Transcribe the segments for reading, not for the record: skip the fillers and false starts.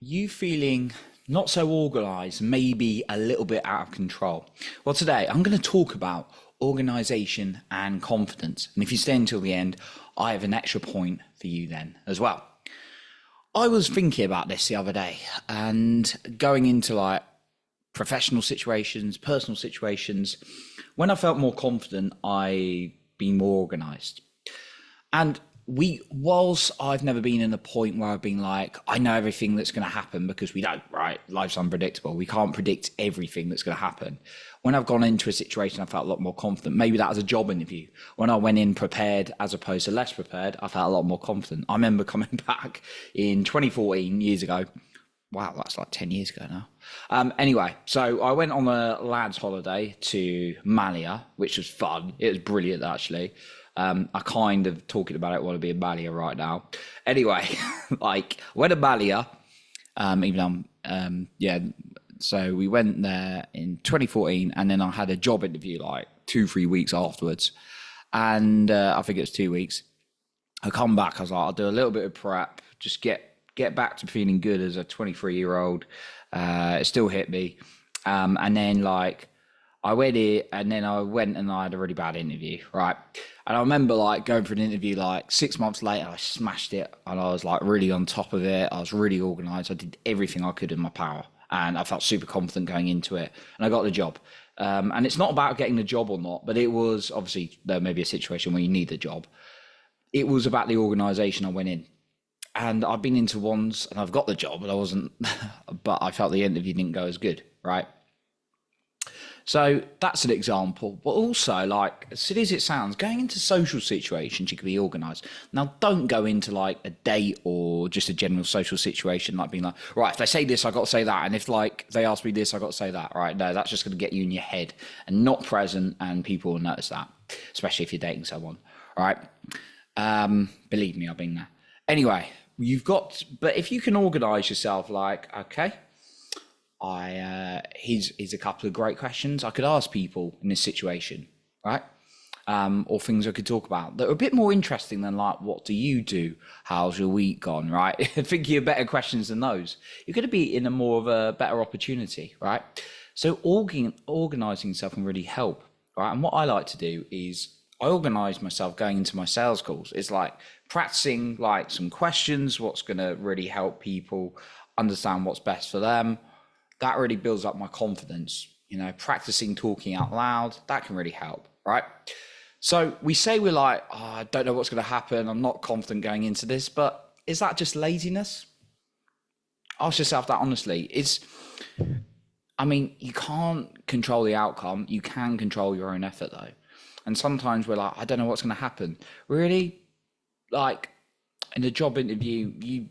You feeling not so organized, maybe a little bit out of control? Well, today I'm going to talk about organization and confidence. And if you stay until the end, I have an extra point for you then as well. I was thinking about this the other day and going into like professional situations, personal situations. When I felt more confident, I been more organized. And whilst I've never been in a point where I've been like, I know everything that's going to happen because we don't, right? Life's unpredictable. We can't predict everything that's going to happen. When I've gone into a situation, I felt a lot more confident. Maybe that was a job interview. When I went in prepared as opposed to less prepared, I felt a lot more confident. I remember coming back in 2014, years ago. Wow, that's like 10 years ago now. Anyway, so I went on a lad's holiday to Malia, which was fun. It was brilliant, actually. I kind of talking about it want to be in Malia right now. Anyway, like went to Malia, even though yeah. So we went there in 2014, and then I had a job interview like 2-3 weeks afterwards, and I think it was 2 weeks. I come back, I was like, I'll do a little bit of prep, just get back to feeling good as a 23-year-old. It still hit me, and then like I went here, and then I went and I had a really bad interview, right? And I remember like going for an interview like 6 months later, I smashed it, and I was like really on top of it. I was really organized. I did everything I could in my power, and I felt super confident going into it, and I got the job. And it's not about getting the job or not, but it was obviously there may be a situation where you need the job. It was about the organization I went in. And I've been into ones and I've got the job, but I wasn't, but I felt the interview didn't go as good, right? So that's an example. But also, like, as silly as it sounds, going into social situations, you can be organized. Now, don't go into like a date or just a general social situation, like being like, right, if they say this, I got to say that. And if like they ask me this, I got to say that, right? No, that's just going to get you in your head and not present. And people will notice that, especially if you're dating someone, right? Believe me, I've been there. Anyway, but if you can organize yourself, like, okay, here's a couple of great questions I could ask people in this situation, right? Or things I could talk about that are a bit more interesting than like, what do you do? How's your week gone, right? Thinking of better questions than those, you're going to be in a more of a better opportunity, right? So organizing yourself can really help, right? And what I like to do is I organize myself going into my sales calls. It's like practicing like some questions, what's going to really help people understand what's best for them. That really builds up my confidence. Practicing talking out loud, that can really help, right? So we say we're like, oh, I don't know what's going to happen. I'm not confident going into this, but is that just laziness? Ask yourself that honestly. You can't control the outcome. You can control your own effort though. And sometimes we're like, I don't know what's going to happen. Really? Like in a job interview, you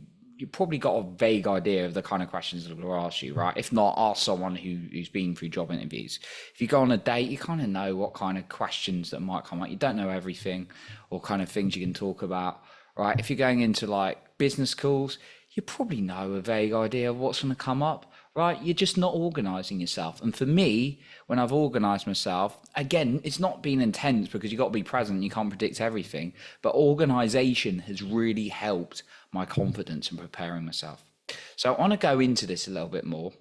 probably got a vague idea of the kind of questions that will ask you, right? If not, ask someone who's been through job interviews. If you go on a date, you kind of know what kind of questions that might come up. You don't know everything or kind of things you can talk about, right? If you're going into like business calls, you probably know a vague idea of what's going to come up, right? You're just not organizing yourself. And for me, when I've organized myself, again, it's not been intense because you've got to be present. You can't predict everything, but organization has really helped my confidence in preparing myself. So I want to go into this a little bit more.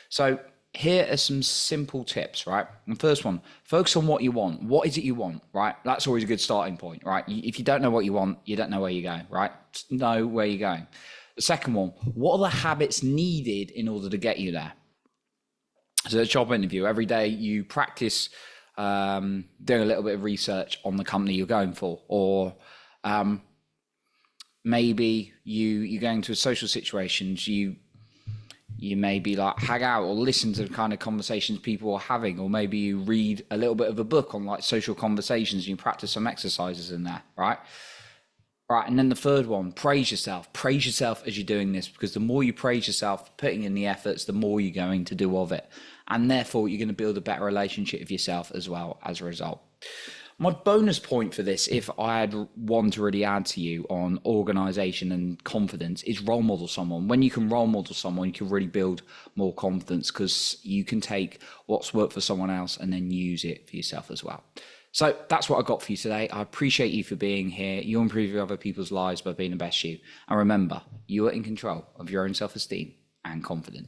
So here are some simple tips, right? And first one, focus on what you want. What is it you want, right? That's always a good starting point, right? If you don't know what you want, you don't know where you're going, right? Know where you're going. The second one, what are the habits needed in order to get you there? So a job interview, every day you practice doing a little bit of research on the company you're going for, or maybe you're going to social situations, you maybe like hang out or listen to the kind of conversations people are having, or maybe you read a little bit of a book on like social conversations and you practice some exercises in there, right? Right, and then the third one, praise yourself. Praise yourself as you're doing this, because the more you praise yourself, putting in the efforts, the more you're going to do of it. And therefore, you're going to build a better relationship with yourself as well as a result. My bonus point for this, if I had one to really add to you on organization and confidence, is role model someone. When you can role model someone, you can really build more confidence, because you can take what's worked for someone else and then use it for yourself as well. So that's what I got for you today. I appreciate you for being here. You improve other people's lives by being the best you. And remember, you are in control of your own self-esteem and confidence.